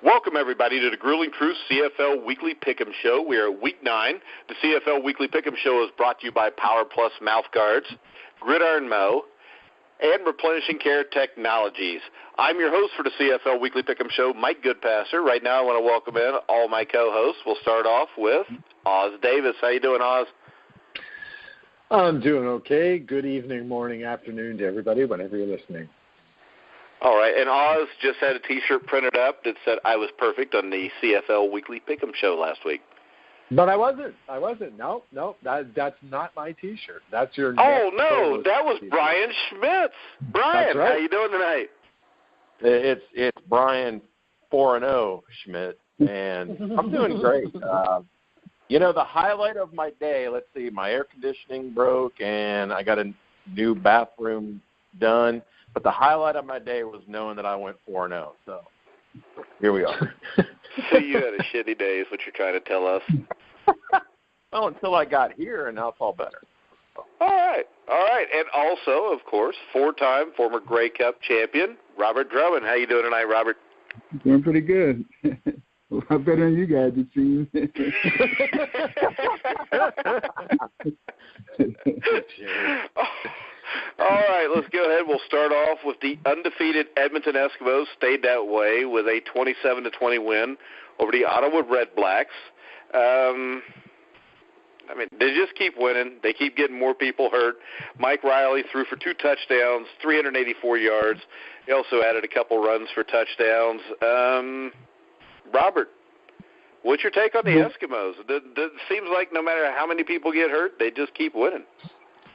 Welcome, everybody, to the Grueling Truth CFL Weekly Pick'em Show. We are at Week 9. The CFL Weekly Pick'em Show is brought to you by Power Plus Mouth Guards, Gridiron Mow, and Replenishing Care Technologies. I'm your host for the CFL Weekly Pick'em Show, Mike Goodpaster. Right now I want to welcome in all my co-hosts. We'll start off with Oz Davis. How you doing, Oz? I'm doing okay. Good evening, morning, afternoon to everybody, whenever you're listening. All right, and Oz just had a T-shirt printed up that said I was perfect on the CFL Weekly Pick'em Show last week. But I wasn't. No, that's not my T-shirt. That's your. Oh no, that was T-shirt. Brian Schmidt's. Brian, right. How you doing tonight? It's Brian 4-0 Schmidt, and I'm doing great. The highlight of my day. Let's see, my air conditioning broke, and I got a new bathroom done. But the highlight of my day was knowing that I went 4-0. So here we are. So you had a shitty day is what you're trying to tell us. Well, until I got here, and now it's all better. All right. And also, of course, four-time former Grey Cup champion, Robert Drummond. How you doing tonight, Robert? Doing pretty good. A lot better than you guys, it seems. All right, let's go ahead. We'll start off with the undefeated Edmonton Eskimos. Stayed that way with a 27-20 win over the Ottawa Red Blacks. They just keep winning. They keep getting more people hurt. Mike Riley threw for 2 touchdowns, 384 yards. He also added a couple runs for touchdowns. Robert, what's your take on the Eskimos? It seems like no matter how many people get hurt, they just keep winning.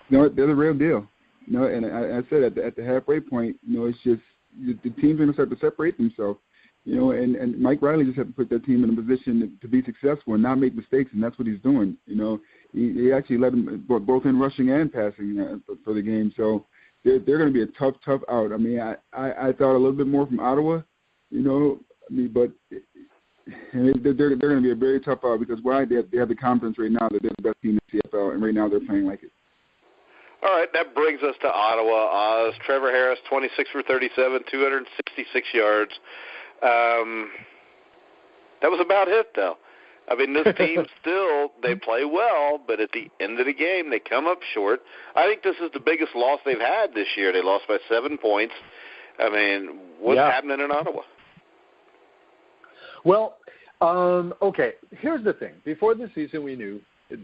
No, they're the real deal. And I said at the halfway point, it's just the team's going to start to separate themselves. And Mike Riley just had to put that team in a position to be successful and not make mistakes, and that's what he's doing. He actually led them both in rushing and passing for the game. So they're going to be a tough out. I mean, I thought a little bit more from Ottawa, but they're going to be a very tough out because they have the confidence right now that they're the best team in the CFL, and right now they're playing like it. All right, that brings us to Ottawa. Trevor Harris, 26 for 37, 266 yards. That was about it, though. I mean, this team still, they play well, but at the end of the game, they come up short. I think this is the biggest loss they've had this year. They lost by 7 points. I mean, what's happening in Ottawa? Well, okay, here's the thing. Before the season, we knew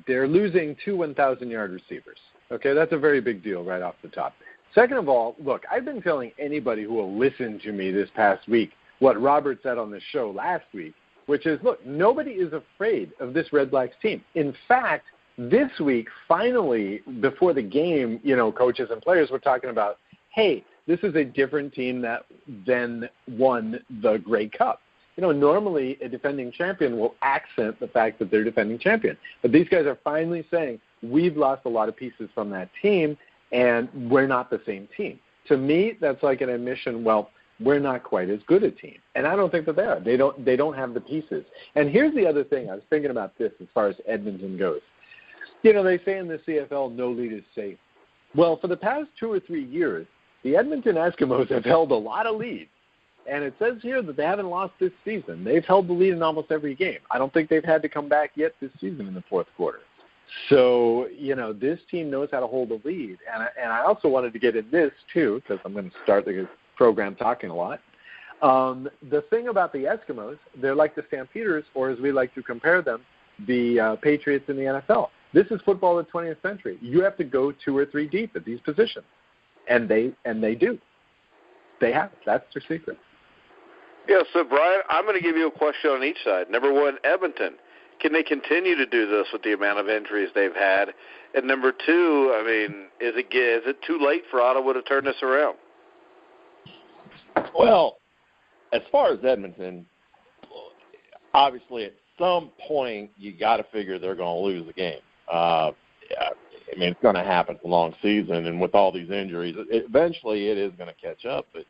they're losing 2 1,000-yard receivers. Okay, that's a very big deal right off the top. Second of all, look, I've been telling anybody who will listen to me this past week what Robert said on the show last week, which is, look, nobody is afraid of this Red Blacks team. In fact, this week, finally, before the game, coaches and players were talking about, hey, this is a different team than won the Grey Cup. Normally a defending champion will accent the fact that they're defending champion. But these guys are finally saying, we've lost a lot of pieces from that team, and we're not the same team. To me, that's like an admission, well, we're not quite as good a team. And I don't think that they are. They don't have the pieces. And here's the other thing. I was thinking about this as far as Edmonton goes. They say in the CFL, no lead is safe. Well, for the past 2 or 3 years, the Edmonton Eskimos have held a lot of leads. And it says here that they haven't lost this season. They've held the lead in almost every game. I don't think they've had to come back yet this season in the fourth quarter. So, this team knows how to hold a lead. And I also wanted to get in this, too, because I'm going to start the program talking a lot. The thing about the Eskimos, they're like the Stampeders, or as we like to compare them, the Patriots in the NFL. This is football of the 20th century. You have to go 2 or 3 deep at these positions. And they do. They have it. That's their secret. Yeah, so, Brian, I'm going to give you a question on each side. Number one, Edmonton. Can they continue to do this with the amount of injuries they've had? And number two, I mean, is it too late for Ottawa to turn this around? Well, as far as Edmonton, obviously at some point you got to figure they're going to lose the game. It's going to happen for a long season, and with all these injuries, eventually it is going to catch up. But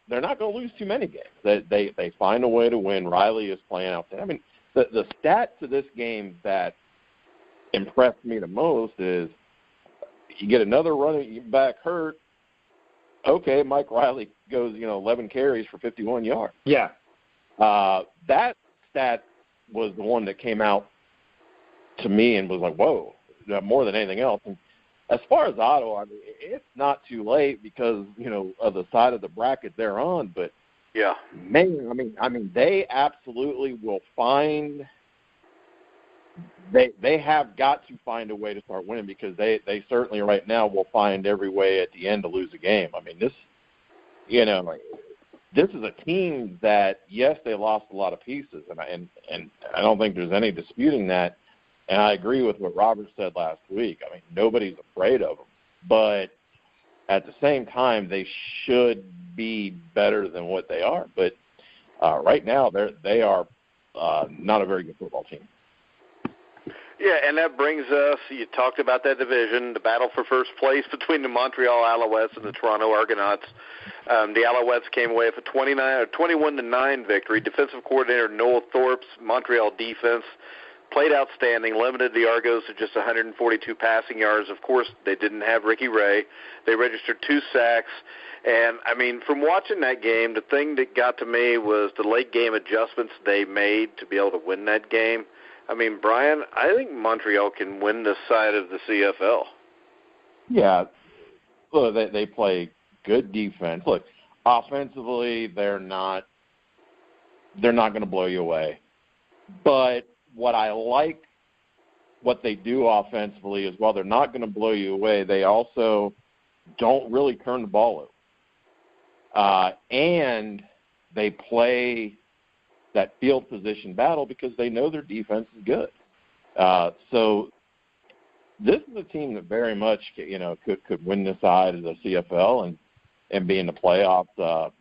they're not going to lose too many games. They find a way to win. Riley is playing out there. I mean, the stat to this game that impressed me the most is you get another running back hurt, okay, Mike Riley goes, 11 carries for 51 yards. Yeah. That stat was the one that came out to me and was like, whoa, more than anything else. And as far as Ottawa, I mean, it's not too late because, of the side of the bracket they're on. But, yeah, man, I mean, they absolutely will find – they have got to find a way to start winning because they certainly right now will find every way at the end to lose a game. I mean, this is a team that, yes, they lost a lot of pieces, and I don't think there's any disputing that. And I agree with what Robert said last week. I mean, nobody's afraid of them. But at the same time, they should be better than what they are. But right now, they are not a very good football team. Yeah, and that brings us, you talked about that division, the battle for first place between the Montreal Alouettes and the Toronto Argonauts. The Alouettes came away with a 21-9 victory. Defensive coordinator Noel Thorpe's Montreal defense played outstanding, limited the Argos to just 142 passing yards. Of course, they didn't have Ricky Ray. They registered 2 sacks. And, I mean, from watching that game, the thing that got to me was the late game adjustments they made to be able to win that game. I mean, Brian, I think Montreal can win this side of the CFL. Yeah. Look, they play good defense. Look, offensively, they're not going to blow you away. But what I like what they do offensively is while they're not going to blow you away, they also don't really turn the ball over. And they play that field position battle because they know their defense is good. So this is a team that very much, could win this side of the CFL and be in the playoffs.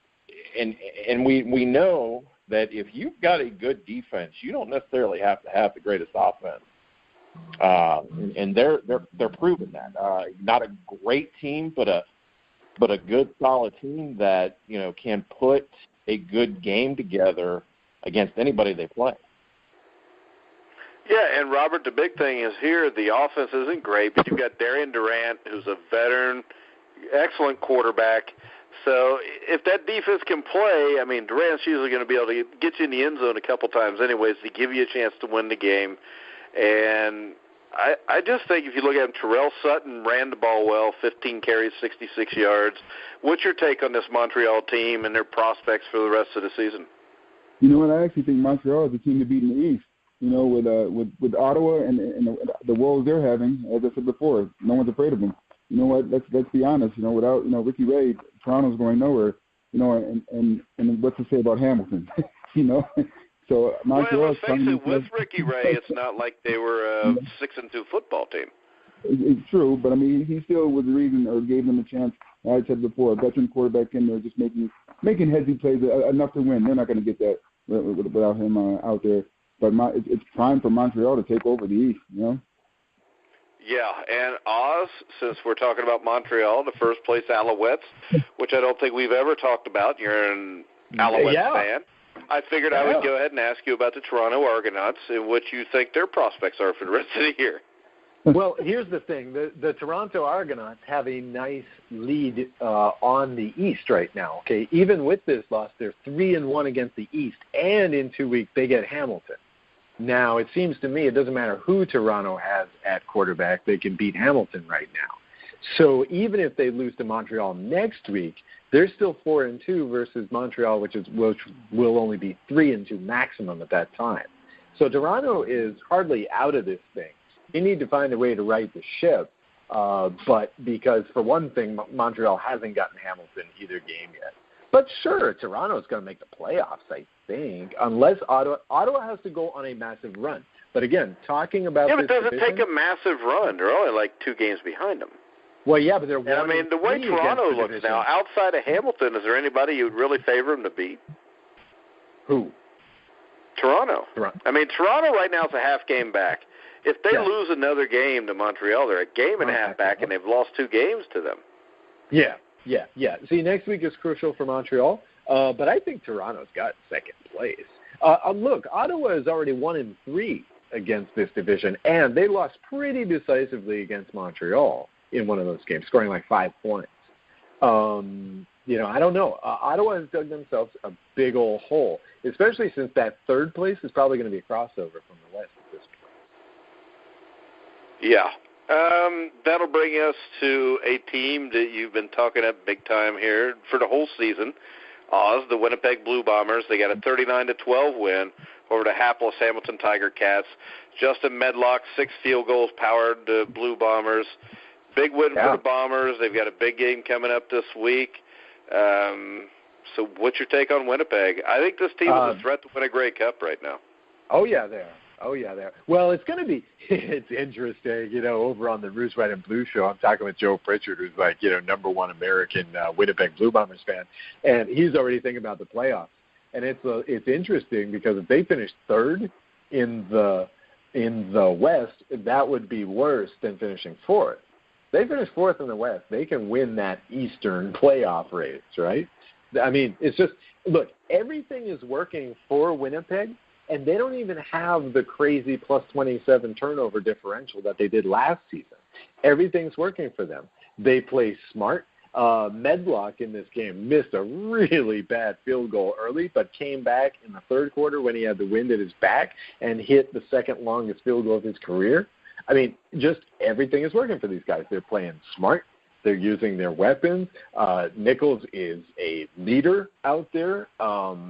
And we know that if you've got a good defense, you don't necessarily have to have the greatest offense. And they're proving that. Not a great team, but a good, solid team that, can put a good game together against anybody they play. Yeah, and Robert, the big thing is here, the offense isn't great, but you've got Darian Durant, who's a veteran, excellent quarterback. So if that defense can play, I mean, Durant's usually going to be able to get you in the end zone a couple times anyways to give you a chance to win the game. And I just think if you look at him, Terrell Sutton ran the ball well, 15 carries, 66 yards. What's your take on this Montreal team and their prospects for the rest of the season? You know what? I actually think Montreal is the team to beat in the East. With Ottawa and the woes they're having, as I said before, no one's afraid of them. You know what? Let's be honest. Without Ricky Ray, Toronto's going nowhere. And what's to say about Hamilton? So Montreal. Well, let's face it. With Ricky Ray, it's not like they were a 6-2 football team. It's true, but I mean, he still was the reason, or gave them a chance. As I said before, a veteran quarterback in there, just making headsy plays enough to win. They're not going to get that without him out there. But it's time for Montreal to take over the East, Yeah, and Oz, since we're talking about Montreal, the first place Alouettes, which I don't think we've ever talked about. You're an Alouettes fan. I figured I would go ahead and ask you about the Toronto Argonauts and what you think their prospects are for the rest of the year. Well, here's the thing. The Toronto Argonauts have a nice lead on the East right now. Okay, even with this loss, they're 3-1 against the East, and in 2 weeks they get Hamilton. Now, it seems to me it doesn't matter who Toronto has at quarterback, they can beat Hamilton right now. So even if they lose to Montreal next week, they're still 4-2 versus Montreal, which will only be 3-2 maximum at that time. So Toronto is hardly out of this thing. You need to find a way to right the ship, but because, for one thing, Montreal hasn't gotten Hamilton either game yet. But sure, Toronto's going to make the playoffs, I think, unless Ottawa has to go on a massive run. But again, talking about but does it take a massive run? They're only like 2 games behind them. Well, yeah, but they're one. I mean, the way Toronto looks now, outside of Hamilton, is there anybody you would really favor them to beat? Who? Toronto. I mean, Toronto right now is a half game back. If they lose another game to Montreal, they're a game and a half back, and they've lost 2 games to them. Yeah. See, next week is crucial for Montreal, but I think Toronto's got second place. Look, Ottawa is already 1-3 against this division, and they lost pretty decisively against Montreal in one of those games, scoring like 5 points. I don't know. Ottawa has dug themselves a big old hole, especially since that third place is probably going to be a crossover from the West at this point. Yeah. That'll bring us to a team that you've been talking up big time here for the whole season. Oz, the Winnipeg Blue Bombers. They got a 39-12 win over the hapless Hamilton Tiger Cats. Justin Medlock, 6 field goals powered the Blue Bombers. Big win for the Bombers. They've got a big game coming up this week. So what's your take on Winnipeg? I think this team is a threat to win a Grey Cup right now. Oh, yeah, they are. Well, it's going to be – it's interesting, over on the Rouge, White, and Blue show. I'm talking with Joe Pritchard, who's like, number one American Winnipeg Blue Bombers fan, and he's already thinking about the playoffs. And it's interesting because if they finish third in the West, that would be worse than finishing fourth. They finish fourth in the West, they can win that Eastern playoff race, right? I mean, it's just – look, everything is working for Winnipeg, and they don't even have the crazy plus 27 turnover differential that they did last season. Everything's working for them. They play smart. Medlock in this game missed a really bad field goal early, but came back in the third quarter when he had the wind at his back and hit the second longest field goal of his career. I mean, just everything is working for these guys. They're playing smart. They're using their weapons. Nichols is a leader out there.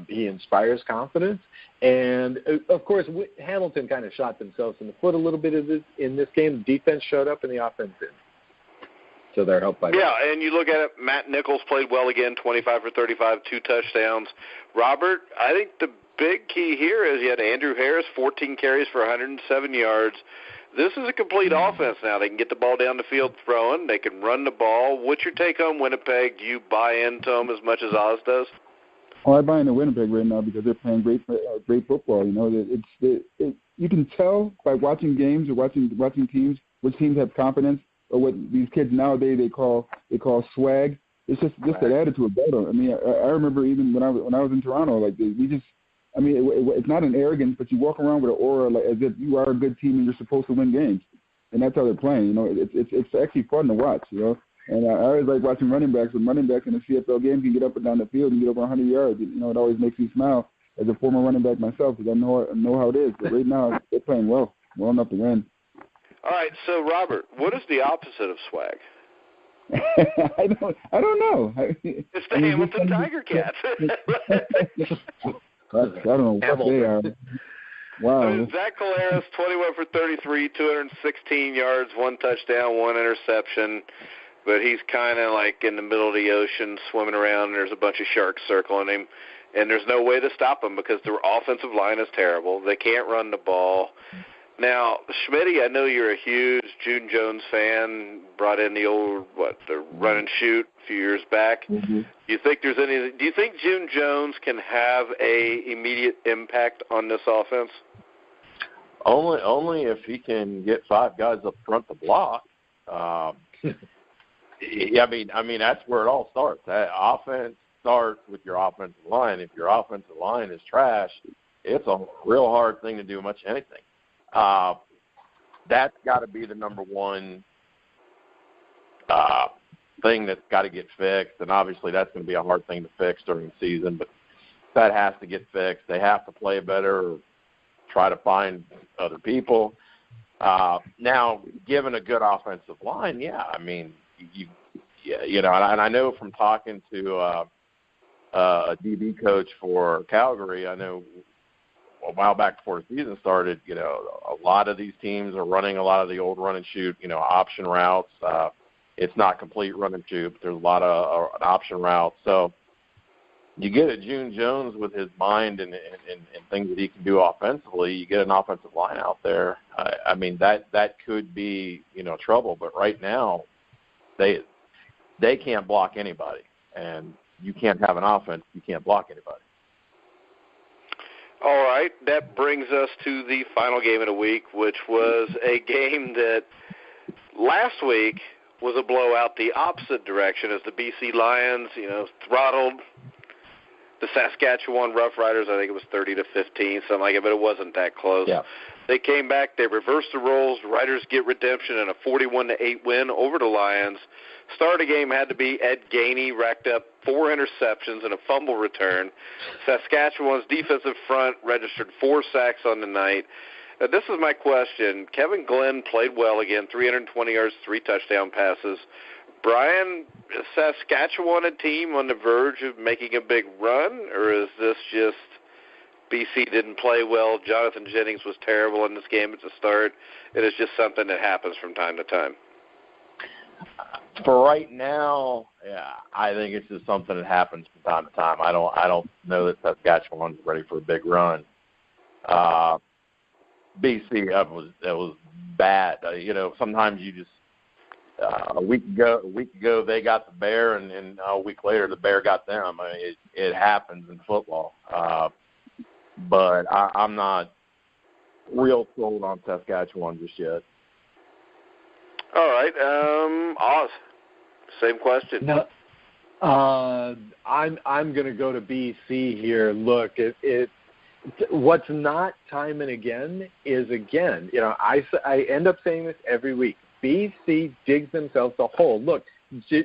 He inspires confidence. And, of course, Hamilton kind of shot themselves in the foot a little bit in this game. The defense showed up and the offense didn't. So they're helped by that. Yeah, and you look at it, Matt Nichols played well again, 25 for 35, 2 touchdowns. Robert, I think the big key here is you had Andrew Harris, 14 carries for 107 yards. This is a complete offense now. They can get the ball down the field throwing. They can run the ball. What's your take on Winnipeg? Do you buy into them as much as Oz does? Oh, I buy into Winnipeg right now because they're playing great football. You can tell by watching games or watching teams which teams have confidence or what these kids nowadays they call swag. It's just that attitude about them. I mean, I remember even when I was in Toronto, like it's not an arrogance, but you walk around with an aura like as if you are a good team and you're supposed to win games, and that's how they're playing. It's actually fun to watch. And I always like watching running backs. When running backs in a CFL game can get up and down the field and get over 100 yards, it always makes me smile as a former running back myself because I know how it is. But right now they're playing well enough to win. All right, so Robert, what is the opposite of swag? I don't know. It's the Hamilton Tiger Cats. I don't know what they are. Wow. Zach Collaros, 21 for 33, 216 yards, 1 touchdown, 1 interception. But he's kind of like in the middle of the ocean swimming around, and there's a bunch of sharks circling him. And there's no way to stop him because their offensive line is terrible. They can't run the ball. Now, Schmidt, I know you're a huge June Jones fan, brought in the old, the run and shoot a few years back. Mm-hmm. Do you think June Jones can have a immediate impact on this offense? Only if he can get 5 guys up front to block. I mean that's where it all starts. That offense starts with your offensive line. If your offensive line is trash, it's a real hard thing to do much anything. That's got to be the number one thing that's got to get fixed, and obviously that's going to be a hard thing to fix during the season, but that has to get fixed. They have to play better or try to find other people. Now, given a good offensive line, and I know from talking to a DB coach for Calgary, I know a while back before the season started, a lot of these teams are running a lot of the old run and shoot, option routes. It's not complete run and shoot, but there's a lot of option routes. So you get a June Jones with his mind and things that he can do offensively. You get an offensive line out there. I mean, that could be, trouble. But right now, they can't block anybody. And you can't have an offense if you can't block anybody. All right, that brings us to the final game of the week, which was a game that last week was a blowout the opposite direction as the BC Lions, throttled the Saskatchewan Roughriders. I think it was 30-15, something like it, but it wasn't that close. Yeah. They came back. They reversed the roles. Riders get redemption and a 41-8 win over the Lions. Start of the game had to be Ed Gainey, racked up 4 interceptions and a fumble return. Saskatchewan's defensive front registered 4 sacks on the night. This is my question. Kevin Glenn played well again, 320 yards, 3 touchdown passes. Brian, is Saskatchewan a team on the verge of making a big run, or is this just BC didn't play well, Jonathan Jennings was terrible in this game at the start, it is just something that happens from time to time? For right now, yeah, I think it's just something that happens from time to time. I don't know that Saskatchewan's ready for a big run. BC, that was bad. Sometimes you just a week ago they got the Bear, and a week later the Bear got them. I mean, it happens in football. But I'm not real sold on Saskatchewan just yet. All right, Oz, same question. No, I'm going to go to BC here. Look, what's not time and again is again. I end up saying this every week. BC digs themselves a hole. Look,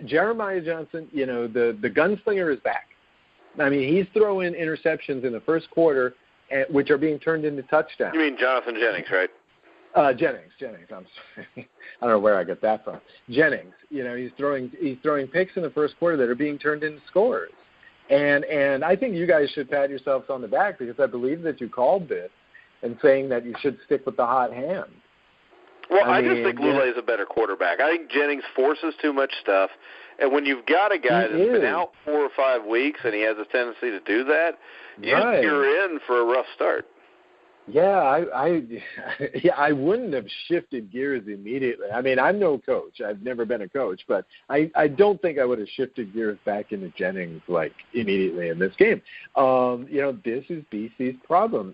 Jeremiah Johnson, the gunslinger is back. I mean, he's throwing interceptions in the first quarter, which are being turned into touchdowns. You mean Jonathan Jennings, right? Jennings. I'm sorry. I don't know where I got that from. Jennings. He's throwing picks in the first quarter that are being turned into scores. And I think you guys should pat yourselves on the back because I believe that you called this and saying that you should stick with the hot hand. Well, I just think Lule is a better quarterback. I think Jennings forces too much stuff. And when you've got a guy that's been out 4 or 5 weeks and he has a tendency to do that, you're in for a rough start. Yeah, I wouldn't have shifted gears immediately. I mean, I'm no coach. I've never been a coach, but I don't think I would have shifted gears back into Jennings immediately in this game. This is BC's problem.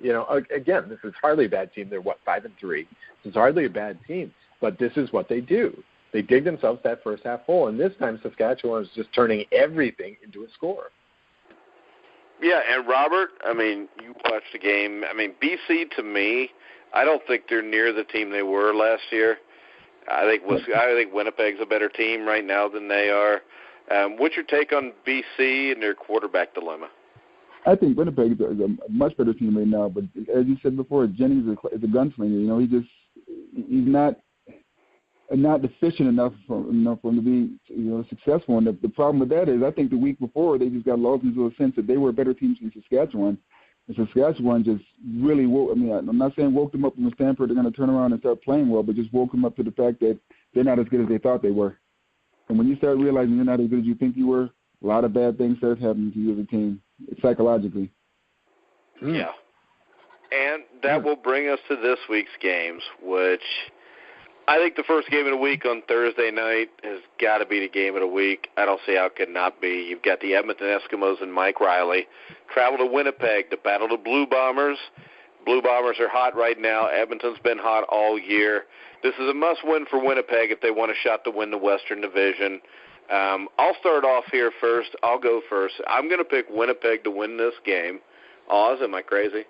Again, this is hardly a bad team. They're 5-3. This is hardly a bad team, but this is what they do. They dig themselves that first half hole, and this time Saskatchewan is just turning everything into a score. Yeah, and Robert, I mean, you watched the game. I mean, BC, to me, I don't think they're near the team they were last year. I think Winnipeg's a better team right now than they are. What's your take on BC and their quarterback dilemma? I think Winnipeg is a much better team right now, but as you said before, Jennings is a gunslinger. He's not efficient enough for him to be successful. And the problem with that is I think the week before they just got lost into a sense that they were a better team than Saskatchewan. And Saskatchewan just really I'm not saying woke them up from the standpoint they're going to turn around and start playing well, but just woke them up to the fact that they're not as good as they thought they were. And when you start realizing you're not as good as you think you were, a lot of bad things start happening to you as a team, psychologically. Yeah. And that will bring us to this week's games, which I think the first game of the week on Thursday night has got to be the game of the week. I don't see how it could not be. You've got the Edmonton Eskimos and Mike Riley travel to Winnipeg to battle the Blue Bombers. Blue Bombers are hot right now. Edmonton's been hot all year. This is a must-win for Winnipeg if they want a shot to win the Western Division. I'll start off here first. I'll go first. I'm going to pick Winnipeg to win this game. Oz, am I crazy?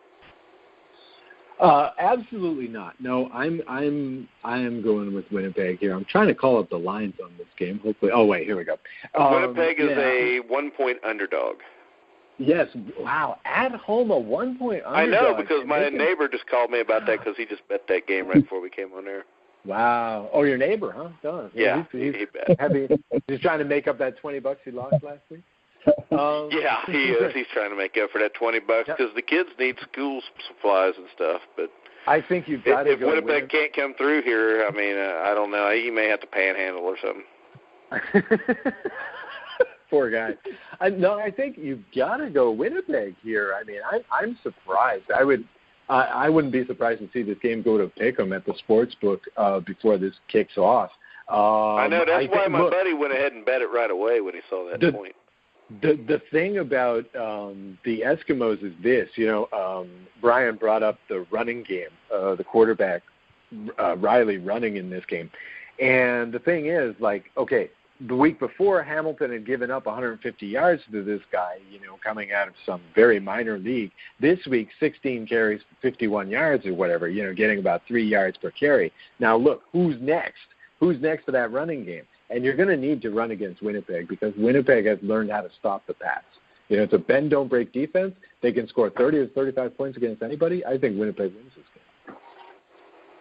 Absolutely not. No, I am going with Winnipeg here. I'm trying to call up the lines on this game. Hopefully, wait, here we go. Winnipeg is a 1-point underdog. Yes. Wow. At home, a 1-point underdog. I know because my neighbor just called me about that because he just bet that game right before we came on there. Wow. Oh, your neighbor, huh? Done. Yeah. He's he's trying to make up that $20 he lost last week. Yeah, he is. He's trying to make up for that $20 because the kids need school supplies and stuff. But I think you've got to go. If Winnipeg can't come through here, I mean, I don't know. He may have to panhandle or something. Poor guy. I think you've got to go Winnipeg here. I mean, I'm surprised. I wouldn't be surprised to see this game go to Pick'em at the sports book before this kicks off. I know. That's why my buddy went ahead and bet it right away when he saw that point. The thing about the Eskimos is this, Brian brought up the running game, the quarterback, Riley running in this game. And the thing is, the week before, Hamilton had given up 150 yards to this guy, coming out of some very minor league. This week, 16 carries for 51 yards or whatever, getting about 3 yards per carry. Now, look, who's next? Who's next for that running game? And you're going to need to run against Winnipeg because Winnipeg has learned how to stop the pass. It's a bend, don't break defense. They can score 30 or 35 points against anybody. I think Winnipeg wins this game.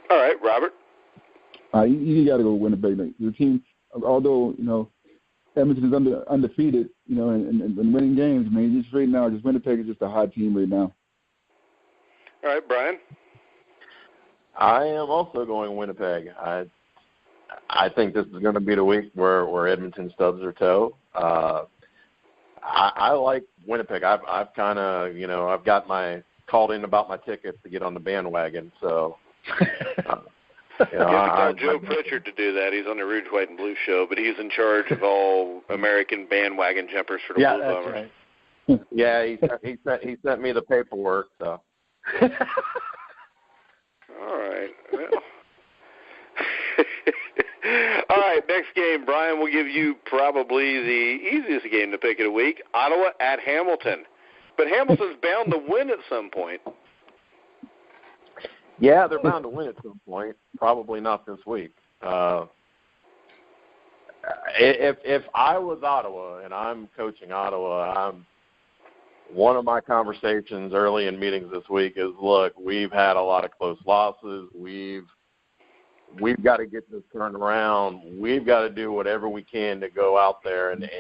All right, Robert. You got to go with Winnipeg. The team, although, Edmonton is undefeated, and winning games, just right now, Winnipeg is just a hot team right now. All right, Brian. I am also going Winnipeg. I think this is going to be the week where Edmonton stubs their toe. I like Winnipeg. I've kind of, I've got called in about my tickets to get on the bandwagon. So, you have to tell Joe Pritchard to do that. He's on the Rouge, White, and Blue show, but he's in charge of all American bandwagon jumpers for the Blue Bombers. Right. Yeah, he sent me the paperwork. So. All right. Well. All right, next game, Brian, will give you probably the easiest game to pick of the week, Ottawa at Hamilton. But Hamilton's bound to win at some point. Yeah, they're bound to win at some point. Probably not this week. If I was Ottawa and I'm coaching Ottawa, one of my conversations early in meetings this week is, look, we've had a lot of close losses. We've got to get this turned around. We've got to do whatever we can to go out there and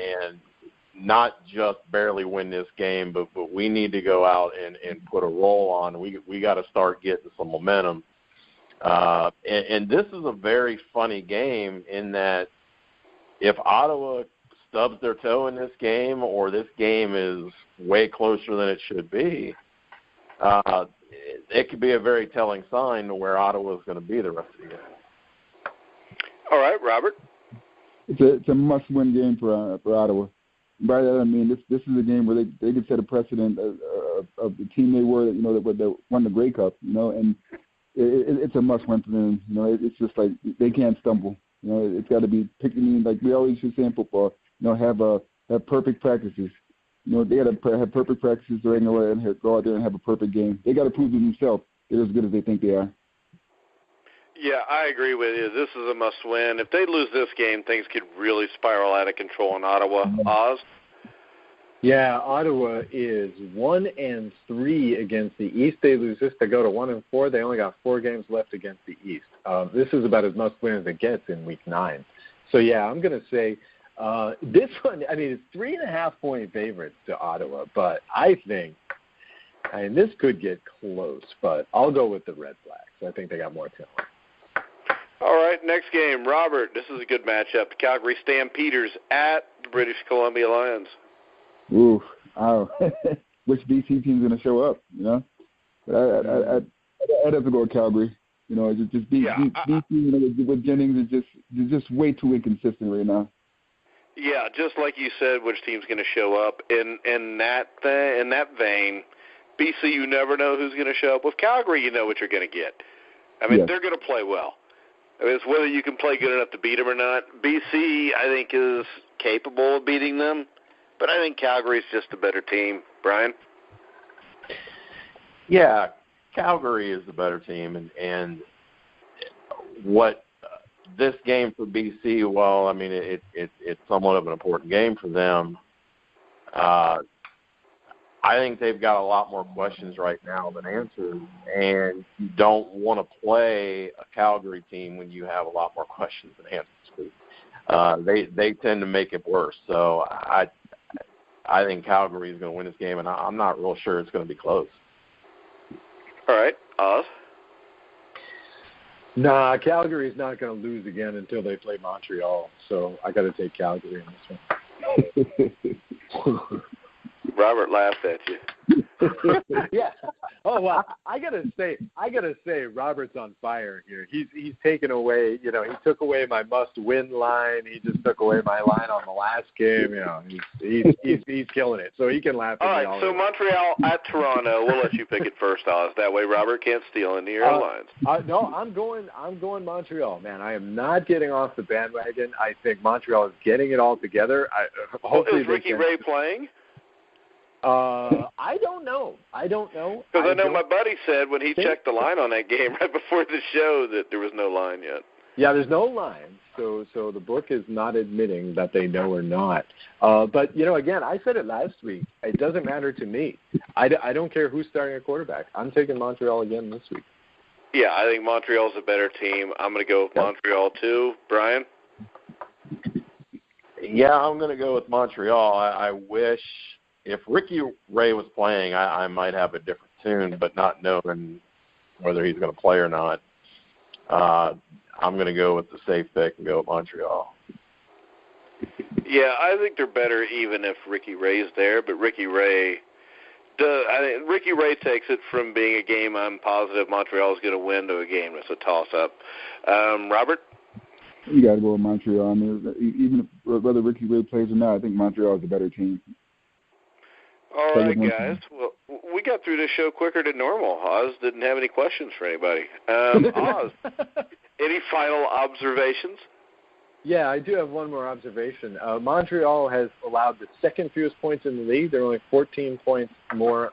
not just barely win this game, but we need to go out and put a roll on. We got to start getting some momentum. And this is a very funny game in that if Ottawa stubs their toe in this game or this game is way closer than it should be, it could be a very telling sign to where Ottawa is going to be the rest of the year. All right, Robert. It's a must-win game for Ottawa. By that I mean this is a game where they could set a precedent of the team they were, that won the Grey Cup, and it's a must-win for them. It's just like they can't stumble. It's got to be picking, like we always should say in football. Have perfect practices. They got to have perfect practices during the way and go out there and have a perfect game. They got to prove to themselves they're as good as they think they are. Yeah, I agree with you. This is a must-win. If they lose this game, things could really spiral out of control in Ottawa. Oz? Yeah, Ottawa is 1-3 against the East. They lose this, they go to 1-4. They only got 4 games left against the East. This is about as must-win as it gets in Week 9. So, yeah, I'm going to say this one, it's 3.5-point favorites to Ottawa, but I think this could get close, but I'll go with the Red Blacks. I think they got more talent. All right, next game, Robert. This is a good matchup. The Calgary Stampeders at the British Columbia Lions. Ooh, which BC team's going to show up? I'd have to go with Calgary. BC, with Jennings is just way too inconsistent right now. Yeah, just like you said, which team's going to show up in that vein. BC, you never know who's going to show up. With Calgary, you know what you're going to get. Yes. They're going to play well. It's whether you can play good enough to beat them or not. BC, I think, is capable of beating them, but I think Calgary's just a better team. Brian? Yeah, Calgary is the better team, and what this game for BC, well, it's somewhat of an important game for them. I think they've got a lot more questions right now than answers, and you don't want to play a Calgary team when you have a lot more questions than answers. They tend to make it worse. So I think Calgary is going to win this game, and I'm not real sure it's going to be close. All right, Oz? Nah, Calgary's not going to lose again until they play Montreal, so I got to take Calgary in this one. Robert laughed at you. Yeah, Oh well, I gotta say, Robert's on fire here. He's taken away. He took away my must-win line. He just took away my line on the last game. He's killing it. So he can laugh at me. All right. So Montreal at Toronto. We'll let you pick it first, Oz. That way, Robert can't steal any of your lines. No, I'm going Montreal, man. I am not getting off the bandwagon. I think Montreal is getting it all together. Hopefully, is Ricky Ray playing? I don't know. Because I know my buddy said when he checked the line on that game right before the show that there was no line yet. Yeah, there's no line. So the book is not admitting that they know or not. But, again, I said it last week. It doesn't matter to me. I don't care who's starting a quarterback. I'm taking Montreal again this week. Yeah, I think Montreal's a better team. I'm going to go with Montreal too. Brian? Yeah, I'm going to go with Montreal. I wish if Ricky Ray was playing, I might have a different tune, but not knowing whether he's going to play or not. I'm going to go with the safe pick and go with Montreal. Yeah, I think they're better even if Ricky Ray's there, but Ricky Ray takes it from being a game I'm positive Montreal is going to win to a game that's a toss-up. Robert? You got to go with Montreal. I mean, even if, whether Ricky Ray plays or not, I think Montreal is a better team. All right, guys. Well, we got through this show quicker than normal. Oz didn't have any questions for anybody. Oz, any final observations? Yeah, I do have one more observation. Montreal has allowed the second fewest points in the league. They're only 14 points more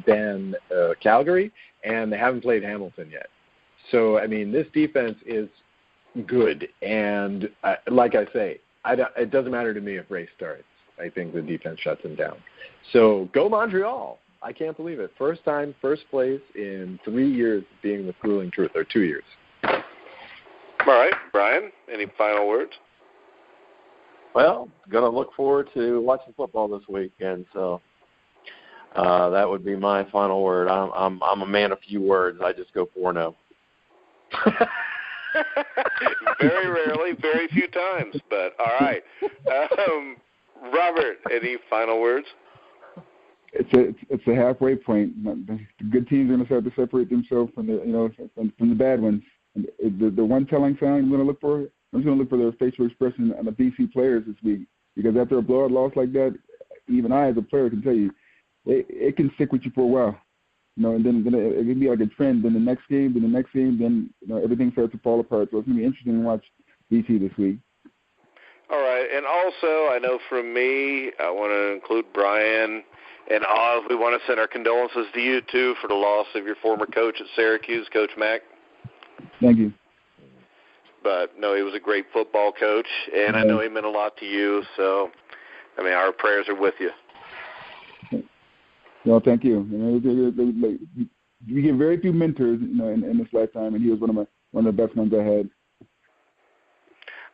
than Calgary, and they haven't played Hamilton yet. So, I mean, this defense is good. And like I say, it doesn't matter to me if Ray starts. I think the defense shuts him down. So go Montreal. I can't believe it. First time, first place in 3 years being with Grueling Truth, or 2 years. All right. Brian, any final words? Well, going to look forward to watching football this weekend, so that would be my final word. I'm a man of few words. I just go 4-0. Very rarely, very few times, but all right. Robert, any final words? It's a halfway point. The good teams are going to start to separate themselves from the bad ones. The one telling sign I'm going to look for their facial expression on the BC players this week, because after a blowout loss like that, even I as a player can tell you it can stick with you for a while. And then it can be like a trend. Then the next game, then everything starts to fall apart. So it's going to be interesting to watch BC this week. All right, and also I know from me, I want to include Brian and Oz. We want to send our condolences to you, too, for the loss of your former coach at Syracuse, Coach Mack. Thank you. But, no, he was a great football coach, and I know he meant a lot to you. So, I mean, our prayers are with you. No, thank you. We get very few mentors, in this lifetime, and he was one of the best ones I had.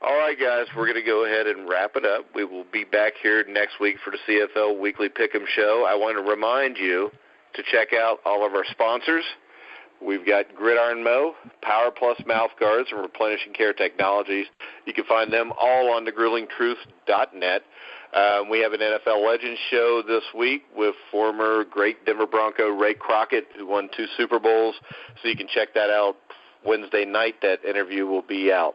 All right, guys, we're going to go ahead and wrap it up. We will be back here next week for the CFL Weekly Pick'em Show. I want to remind you to check out all of our sponsors. We've got Gridiron Mow, Power Plus Mouth Guards, and Replenishing Care Technologies. You can find them all on thegruelingtruth.net. We have an NFL Legends show this week with former great Denver Bronco Ray Crockett, who won 2 Super Bowls. So you can check that out Wednesday night. That interview will be out.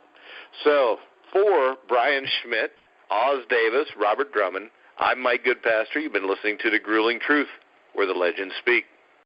So, for Brian Schmidt, Oz Davis, Robert Drummond, I'm Mike Goodpaster. You've been listening to The Grueling Truth, where the legends speak.